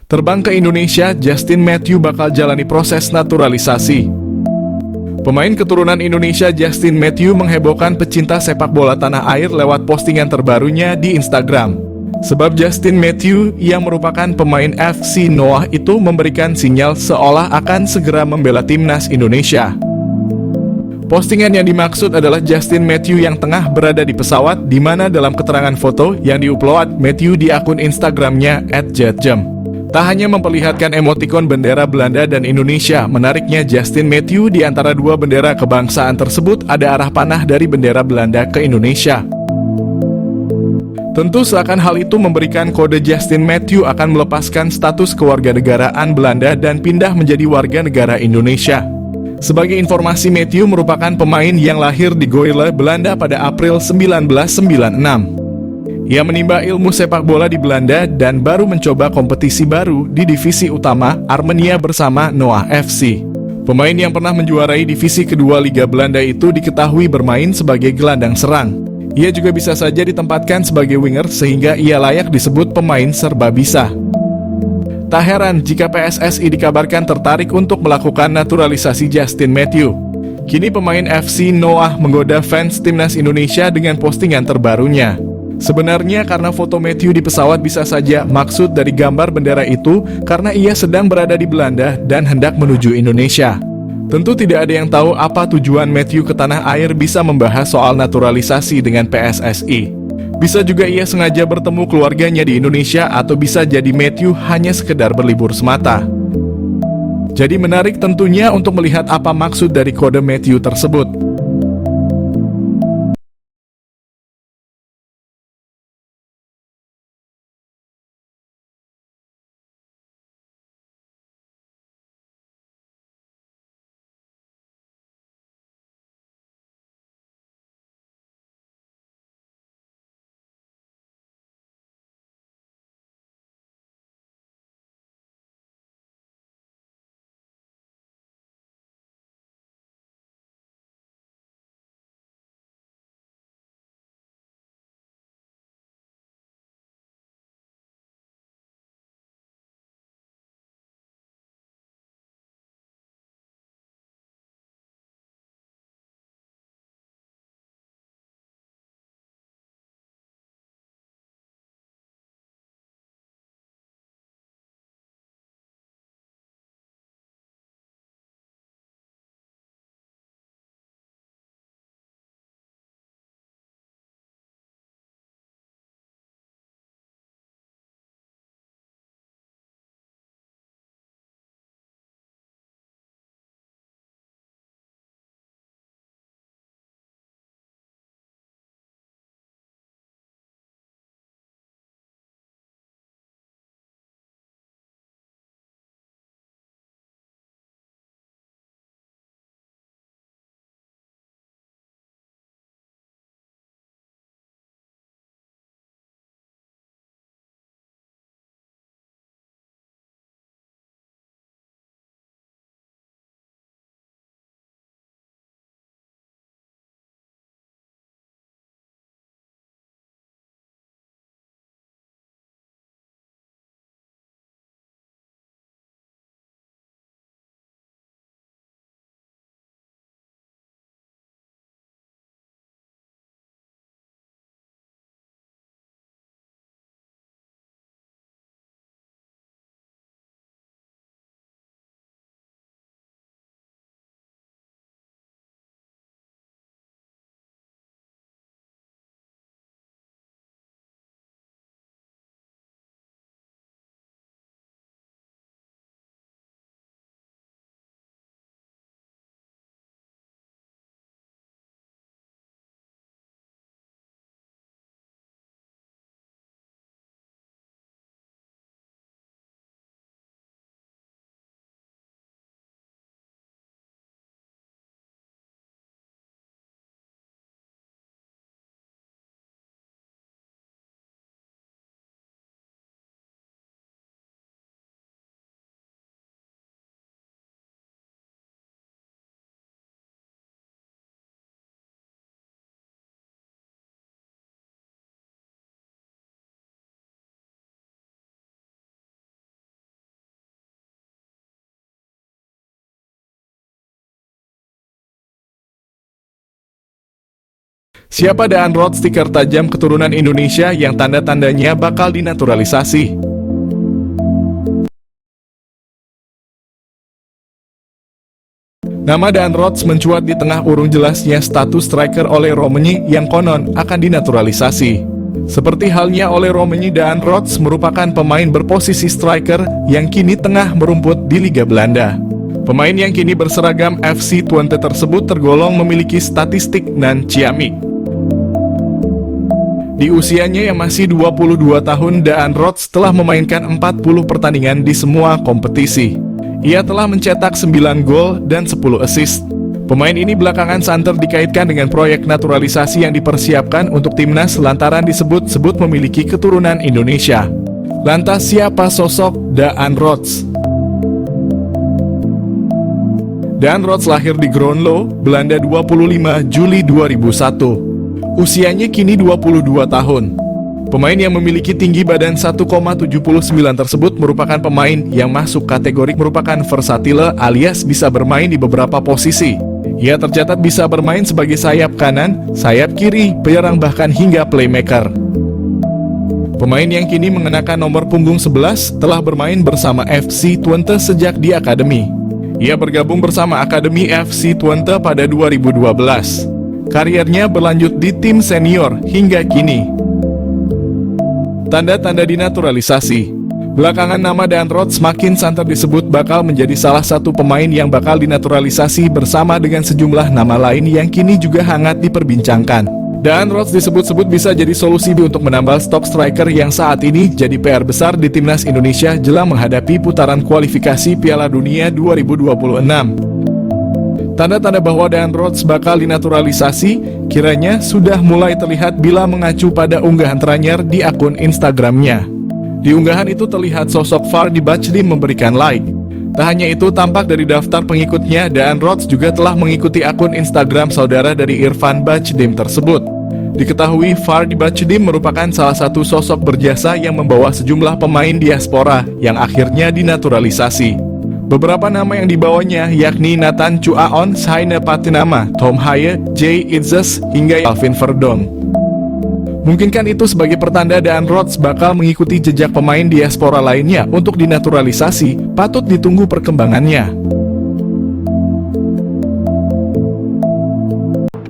Terbang ke Indonesia, Justin Matthew bakal jalani proses naturalisasi. Pemain keturunan Indonesia Justin Matthew menghebohkan pecinta sepak bola tanah air lewat postingan terbarunya di Instagram. Sebab Justin Matthew yang merupakan pemain FC Noah itu memberikan sinyal seolah akan segera membela timnas Indonesia. Postingan yang dimaksud adalah Justin Matthew yang tengah berada di pesawat, di mana dalam keterangan foto yang diupload Matthew di akun Instagramnya @jetjam. Tak hanya memperlihatkan emotikon bendera Belanda dan Indonesia, menariknya Justin Matthew di antara dua bendera kebangsaan tersebut ada arah panah dari bendera Belanda ke Indonesia. Tentu seakan hal itu memberikan kode Justin Matthew akan melepaskan status kewarganegaraan Belanda dan pindah menjadi warga negara Indonesia. Sebagai informasi, Matthew merupakan pemain yang lahir di Goille, Belanda pada April 1996. Ia menimba ilmu sepak bola di Belanda dan baru mencoba kompetisi baru di divisi utama Armenia bersama Noah FC. Pemain yang pernah menjuarai divisi kedua Liga Belanda itu diketahui bermain sebagai gelandang serang. Ia juga bisa saja ditempatkan sebagai winger sehingga ia layak disebut pemain serba bisa. Tak heran jika PSSI dikabarkan tertarik untuk melakukan naturalisasi Justin Matthew. Kini pemain FC Noah menggoda fans timnas Indonesia dengan postingan terbarunya. Sebenarnya karena foto Matthew di pesawat bisa saja maksud dari gambar bendera itu karena ia sedang berada di Belanda dan hendak menuju Indonesia. Tentu tidak ada yang tahu apa tujuan Matthew ke tanah air bisa membahas soal naturalisasi dengan PSSI. Bisa juga ia sengaja bertemu keluarganya di Indonesia atau bisa jadi Matthew hanya sekedar berlibur semata. Jadi menarik tentunya untuk melihat apa maksud dari kode Matthew tersebut. Siapa Daan Roth, stiker tajam keturunan Indonesia yang tanda-tandanya bakal dinaturalisasi? Nama Daan Roth mencuat di tengah urung jelasnya status striker Ole Roemeny yang konon akan dinaturalisasi. Seperti halnya Ole Roemeny, Daan Roth merupakan pemain berposisi striker yang kini tengah merumput di Liga Belanda. Pemain yang kini berseragam FC Twente tersebut tergolong memiliki statistik nan ciamik. Di usianya yang masih 22 tahun, Daan Roth telah memainkan 40 pertandingan di semua kompetisi. Ia telah mencetak 9 gol dan 10 assist. Pemain ini belakangan santer dikaitkan dengan proyek naturalisasi yang dipersiapkan untuk timnas lantaran disebut-sebut memiliki keturunan Indonesia. Lantas siapa sosok Daan Roth? Daan Roth lahir di Groenlo, Belanda 25 Juli 2001. Usianya kini 22 tahun. Pemain yang memiliki tinggi badan 1,79 tersebut merupakan pemain yang masuk kategori merupakan versatile alias bisa bermain di beberapa posisi. Ia tercatat bisa bermain sebagai sayap kanan, sayap kiri, penyerang bahkan hingga playmaker. Pemain yang kini mengenakan nomor punggung 11 telah bermain bersama FC Twente sejak di akademi. Ia bergabung bersama Akademi FC Twente pada 2012. Karirnya berlanjut di tim senior hingga kini. Tanda-tanda dinaturalisasi. Belakangan nama Daan Roth semakin santer disebut bakal menjadi salah satu pemain yang bakal dinaturalisasi bersama dengan sejumlah nama lain yang kini juga hangat diperbincangkan. Daan Roth disebut-sebut bisa jadi solusi untuk menambal stok striker yang saat ini jadi PR besar di timnas Indonesia jelang menghadapi putaran kualifikasi Piala Dunia 2026. Tanda-tanda bahwa Daan Roth bakal dinaturalisasi kiranya sudah mulai terlihat bila mengacu pada unggahan terakhir di akun Instagramnya. Di unggahan itu terlihat sosok Fardy Bachdim memberikan like. Tak hanya itu, tampak dari daftar pengikutnya, Daan Roth juga telah mengikuti akun Instagram saudara dari Irfan Bachdim tersebut. Diketahui Fardy Bachdim merupakan salah satu sosok berjasa yang membawa sejumlah pemain diaspora yang akhirnya dinaturalisasi. Beberapa nama yang dibawanya yakni Nathan Chuaon, Saina Patinama, Tom Haye, Jay Itzes, hingga Alvin Verdong. Mungkinkah itu sebagai pertanda Daan Roth bakal mengikuti jejak pemain diaspora lainnya untuk dinaturalisasi? Patut ditunggu perkembangannya.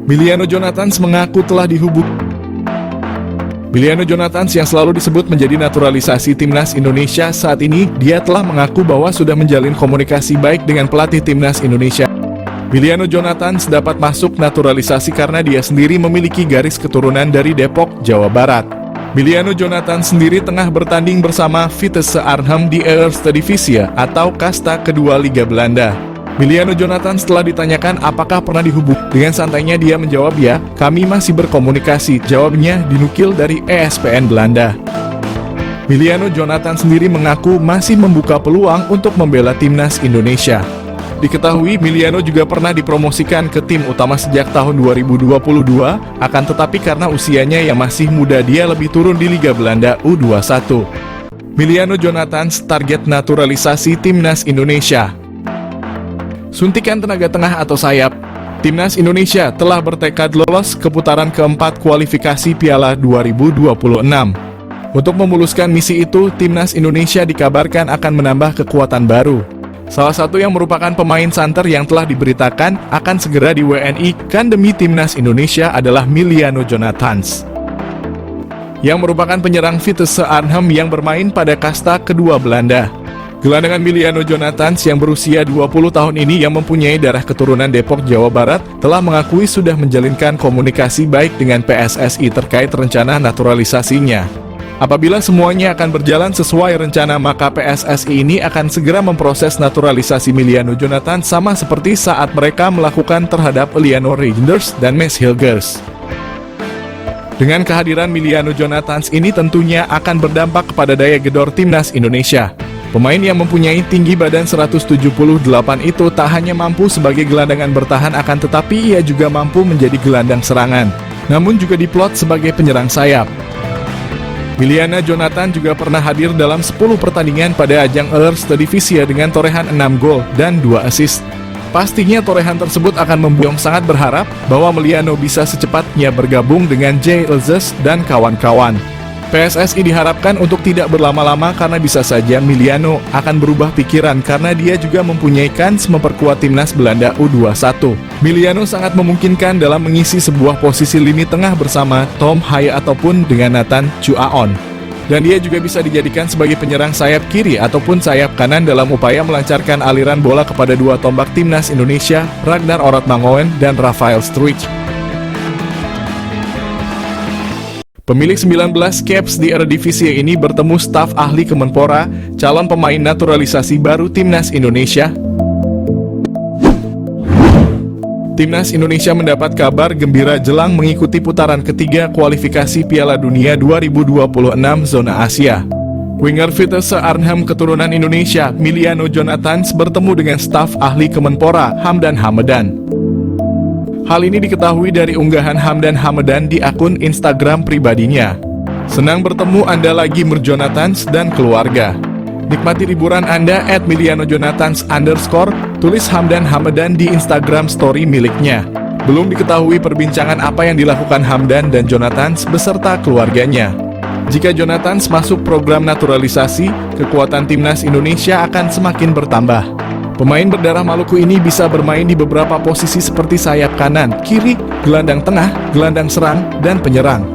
Miliano Jonathans mengaku telah dihubungi. Miliano Jonathans yang selalu disebut menjadi naturalisasi timnas Indonesia saat ini, dia telah mengaku bahwa sudah menjalin komunikasi baik dengan pelatih timnas Indonesia. Miliano Jonathans dapat masuk naturalisasi karena dia sendiri memiliki garis keturunan dari Depok, Jawa Barat. Miliano Jonathans sendiri tengah bertanding bersama Vitesse Arnhem di Eredivisie atau kasta kedua Liga Belanda. Miliano Jonathans setelah ditanyakan apakah pernah dihubungi, dengan santainya dia menjawab, "Ya, kami masih berkomunikasi." Jawabnya dinukil dari ESPN Belanda. Miliano Jonathans sendiri mengaku masih membuka peluang untuk membela timnas Indonesia. Diketahui Miliano juga pernah dipromosikan ke tim utama sejak tahun 2022, akan tetapi karena usianya yang masih muda dia lebih turun di Liga Belanda U21. Miliano Jonathans target naturalisasi timnas Indonesia. Suntikan tenaga tengah atau sayap. Timnas Indonesia telah bertekad lolos ke putaran keempat kualifikasi Piala 2026. Untuk memuluskan misi itu, Timnas Indonesia dikabarkan akan menambah kekuatan baru. Salah satu yang merupakan pemain santer yang telah diberitakan akan segera di WNI-kan demi Timnas Indonesia adalah Miliano Jonathans, yang merupakan penyerang Vitesse Arnhem yang bermain pada kasta kedua Belanda. Gelandangan Miliano Jonathans yang berusia 20 tahun ini yang mempunyai darah keturunan Depok, Jawa Barat, telah mengakui sudah menjalinkan komunikasi baik dengan PSSI terkait rencana naturalisasinya. Apabila semuanya akan berjalan sesuai rencana, maka PSSI ini akan segera memproses naturalisasi Miliano Jonathans sama seperti saat mereka melakukan terhadap Eleanor Reijnders dan Mads Hilgers. Dengan kehadiran Miliano Jonathans ini tentunya akan berdampak kepada daya gedor timnas Indonesia. Pemain yang mempunyai tinggi badan 178 itu tak hanya mampu sebagai gelandangan bertahan, akan tetapi ia juga mampu menjadi gelandang serangan, namun juga diplot sebagai penyerang sayap. Miliano Jonathans juga pernah hadir dalam 10 pertandingan pada ajang Eredivisie dengan torehan 6 gol dan 2 assist. Pastinya torehan tersebut akan membuat sangat berharap bahwa Meliano bisa secepatnya bergabung dengan Jay Elzes dan kawan-kawan. PSSI diharapkan untuk tidak berlama-lama karena bisa saja Meliano akan berubah pikiran karena dia juga mempunyai kans memperkuat timnas Belanda U21. Meliano sangat memungkinkan dalam mengisi sebuah posisi lini tengah bersama Tom Haye ataupun dengan Nathan Chuaon. Dan dia juga bisa dijadikan sebagai penyerang sayap kiri ataupun sayap kanan dalam upaya melancarkan aliran bola kepada dua tombak timnas Indonesia, Ragnar Oratmangoen dan Rafael Struijk. Pemilik 19 caps di Eredivisie ini bertemu staf ahli Kemenpora, calon pemain naturalisasi baru timnas Indonesia. Timnas Indonesia mendapat kabar gembira jelang mengikuti putaran ketiga kualifikasi Piala Dunia 2026 zona Asia. Winger Vitesse Arnhem keturunan Indonesia, Miliano Jonathans bertemu dengan staf ahli Kemenpora, Hamdan Hamedan. Hal ini diketahui dari unggahan Hamdan Hamedan di akun Instagram pribadinya. Senang bertemu Anda lagi Jonathans dan keluarga. Nikmati liburan Anda @milianojonathans_, tulis Hamdan Hamedan di Instagram story miliknya. Belum diketahui perbincangan apa yang dilakukan Hamdan dan Jonathans beserta keluarganya. Jika Jonathans masuk program naturalisasi, kekuatan timnas Indonesia akan semakin bertambah. Pemain berdarah Maluku ini bisa bermain di beberapa posisi seperti sayap kanan, kiri, gelandang tengah, gelandang serang, dan penyerang.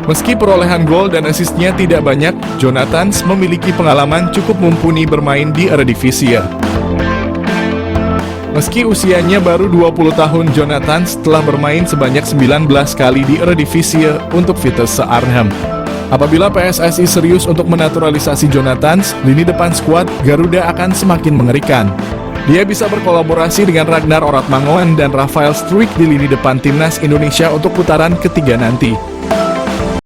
Meski perolehan gol dan asisnya tidak banyak, Jonathans memiliki pengalaman cukup mumpuni bermain di Eredivisie. Meski usianya baru 20 tahun, Jonathans telah bermain sebanyak 19 kali di Eredivisie untuk Vitesse Arnhem. Apabila PSSI serius untuk menaturalisasi Jonathans, lini depan skuad Garuda akan semakin mengerikan. Dia bisa berkolaborasi dengan Ragnar Oratmangoen dan Rafael Struijk di lini depan timnas Indonesia untuk putaran ketiga nanti.